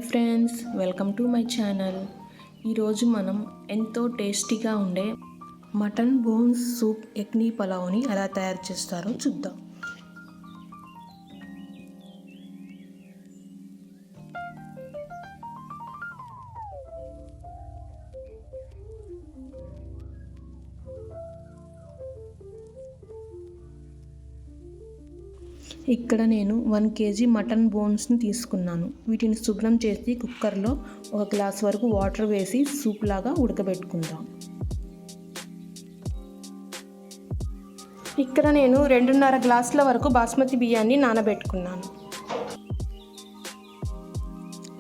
Hi friends, welcome to my channel. ఈరోజు మనం ఎంతో టేస్టీగా ఉండే మటన్ బోన్స్ సూప్ ఎక్నీ పలావ్ని ఎలా తయారు చేస్తారో చూద్దాం. ఇక్కడ నేను 1 kg మటన్ బోన్స్ని తీసుకున్నాను. వీటిని శుభ్రం చేసి కుక్కర్లో 1 గ్లాస్ వరకు వాటర్ వేసి సూప్ లాగా ఉడకబెట్టుకుందాం. ఇక్కడ నేను 2.5 గ్లాసుల వరకు బాస్మతి బియ్యాన్ని నానబెట్టుకున్నాను.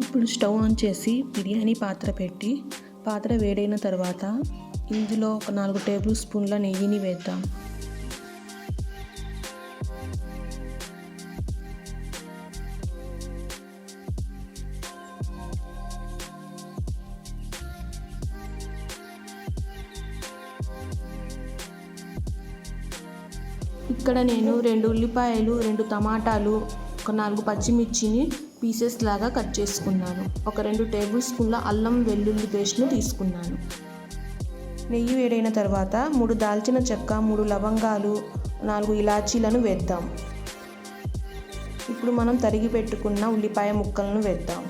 ఇప్పుడు స్టవ్ ఆన్ చేసి బిర్యానీ పాత్ర పెట్టి పాత్ర వేడైన తర్వాత ఇందులో ఒక 4 టేబుల్ స్పూన్ల నెయ్యిని వేద్దాం. ఇక్కడ నేను 2 ఉల్లిపాయలు, 2 టమాటాలు, ఒక 4 పచ్చిమిర్చిని పీసెస్ లాగా కట్ చేసుకున్నాను. ఒక 2 టేబుల్ స్పూన్ల అల్లం వెల్లుల్లి పేస్ట్ను తీసుకున్నాను. నెయ్యి వేడైన తర్వాత 3 దాల్చిన చెక్క, 3 లవంగాలు, 4 ఇలాచీలను వేద్దాం. ఇప్పుడు మనం తరిగి పెట్టుకున్న ఉల్లిపాయ ముక్కలను వేద్దాం.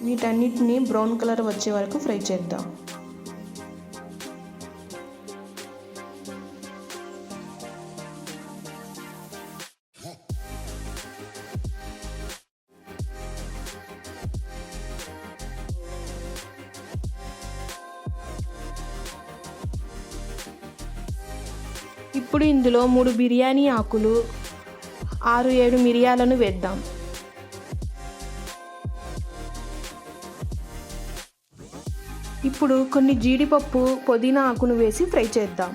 వీటన్నిటిని బ్రౌన్ కలర్ వచ్చే వరకు ఫ్రై చేద్దాం. ఇప్పుడు ఇందులో 3 బిర్యానీ ఆకులు, 6-7 మిరియాలను వేద్దాం. ఇప్పుడు కొన్ని జీడిపప్పు, పుదీనా ఆకును వేసి ఫ్రై చేద్దాం.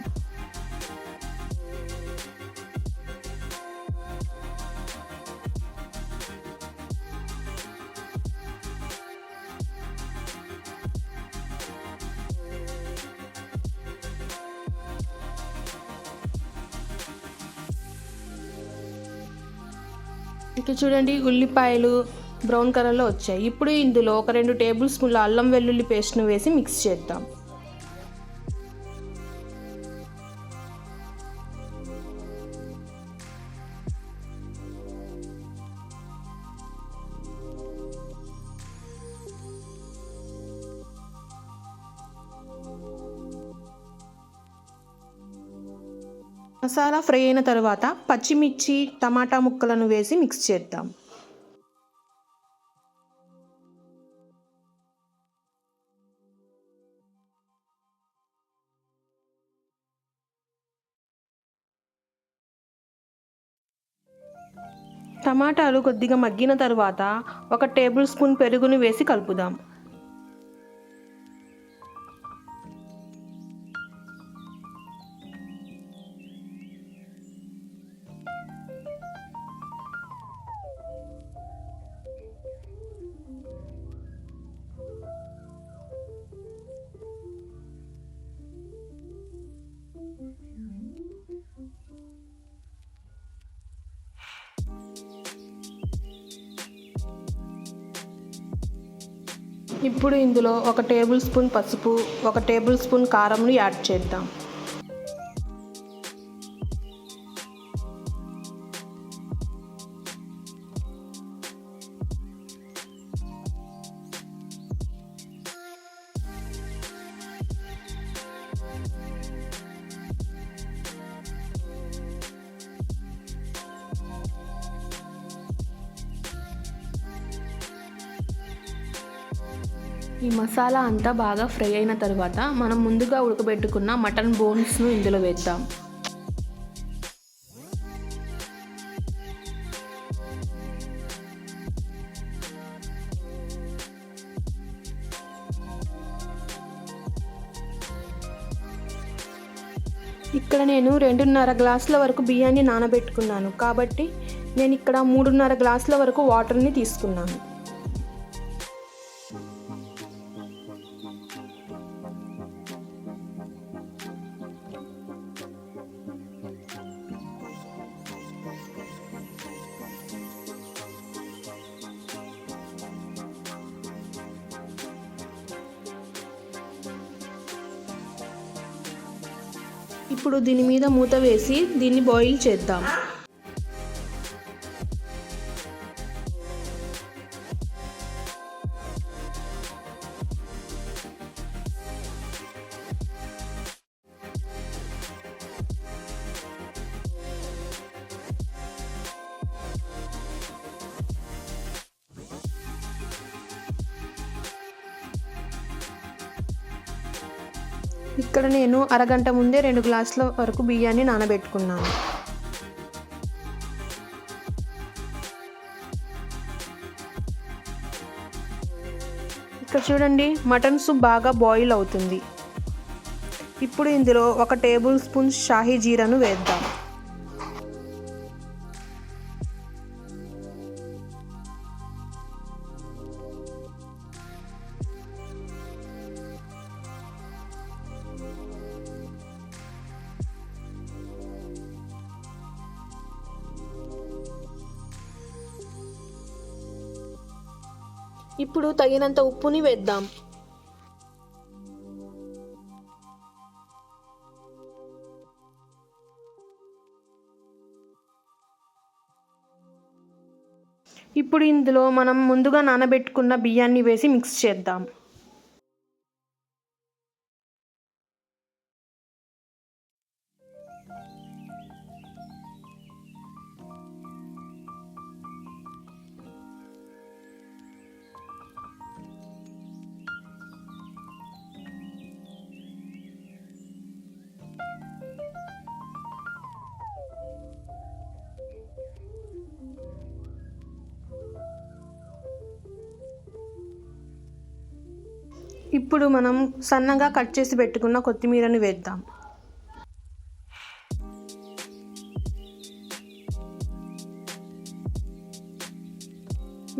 ఇక చూడండి, ఉల్లిపాయలు బ్రౌన్ కలర్లో వచ్చాయి. ఇప్పుడు ఇందులో ఒక 2 టేబుల్ స్పూన్ల అల్లం వెల్లుల్లి పేస్ట్ను వేసి మిక్స్ చేద్దాం. మసాలా ఫ్రై అయిన తర్వాత పచ్చిమిర్చి, టమాటా ముక్కలను వేసి మిక్స్ చేద్దాం. టమాటాలు కొద్దిగా మగ్గిన తర్వాత 1 టేబుల్ స్పూన్ పెరుగును వేసి కలుపుదాం. ఇప్పుడు ఇందులో 1 టేబుల్ స్పూన్ పసుపు, 1 టేబుల్ స్పూన్ కారంను యాడ్ చేద్దాం. ఈ మసాలా అంతా బాగా ఫ్రై అయిన తర్వాత మనం ముందుగా ఉడకబెట్టుకున్న మటన్ బోన్స్ను ఇందులో వేద్దాం. ఇక్కడ నేను 2.5 గ్లాసుల వరకు బియ్యాన్ని నానబెట్టుకున్నాను కాబట్టి నేను ఇక్కడ 3.5 గ్లాసుల వరకు వాటర్ని తీసుకున్నాను. ఇప్పుడు దీని మీద మూత వేసి దీన్ని బాయిల్ చేద్దాం. ఇక్కడ నేను అరగంట ముందే 2 గ్లాసుల వరకు బియ్యాన్ని నానబెట్టుకున్నాను. ఇక్కడ చూడండి, మటన్ సూప్ బాగా బాయిల్ అవుతుంది. ఇప్పుడు ఇందులో 1 టేబుల్ స్పూన్ షాహీ జీరాను వేద్దాం. ఇప్పుడు తగినంత ఉప్పుని వేద్దాం. ఇప్పుడు ఇందులో మనం ముందుగా నానబెట్టుకున్న బియ్యాన్ని వేసి మిక్స్ చేద్దాం. ఇప్పుడు మనం సన్నగా కట్ చేసి పెట్టుకున్న కొత్తిమీరని వేద్దాం.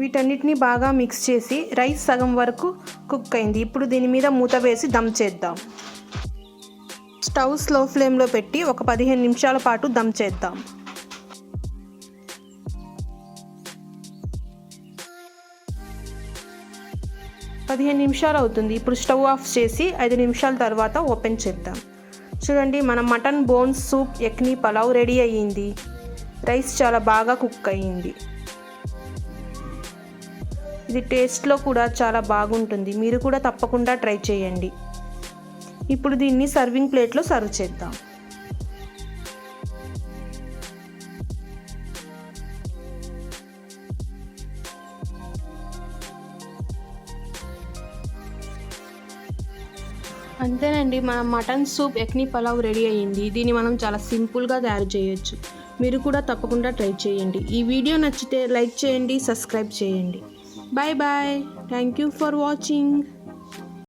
వీటన్నిటిని బాగా మిక్స్ చేసి రైస్ సగం వరకు కుక్ అయింది. ఇప్పుడు దీని మీద మూత వేసి దమ్ చేద్దాం. స్టవ్ స్లో ఫ్లేమ్లో పెట్టి ఒక 15 నిమిషాల పాటు దమ్ చేద్దాం. నిమిషాలు అవుతుంది. ఇప్పుడు స్టవ్ ఆఫ్ చేసి 5 నిమిషాల తర్వాత ఓపెన్ చేద్దాం. చూడండి, మన mutton bones soup yakhni pulao ready అయ్యింది. రైస్ చాలా బాగా కుక్ అయ్యింది. ఇది టేస్ట్లో కూడా చాలా బాగుంటుంది. మీరు కూడా తప్పకుండా ట్రై చేయండి. ఇప్పుడు దీన్ని సర్వింగ్ ప్లేట్లో సర్వ్ చేద్దాం. అంతేనండి, మన mutton soup yakhni pulao ready అయ్యింది. దీన్ని మనం చాలా సింపుల్గా తయారు చేయొచ్చు. మీరు కూడా తప్పకుండా ట్రై చేయండి. ఈ వీడియో నచ్చితే లైక్ చేయండి, సబ్స్క్రైబ్ చేయండి. Bye bye. Thank you for watching.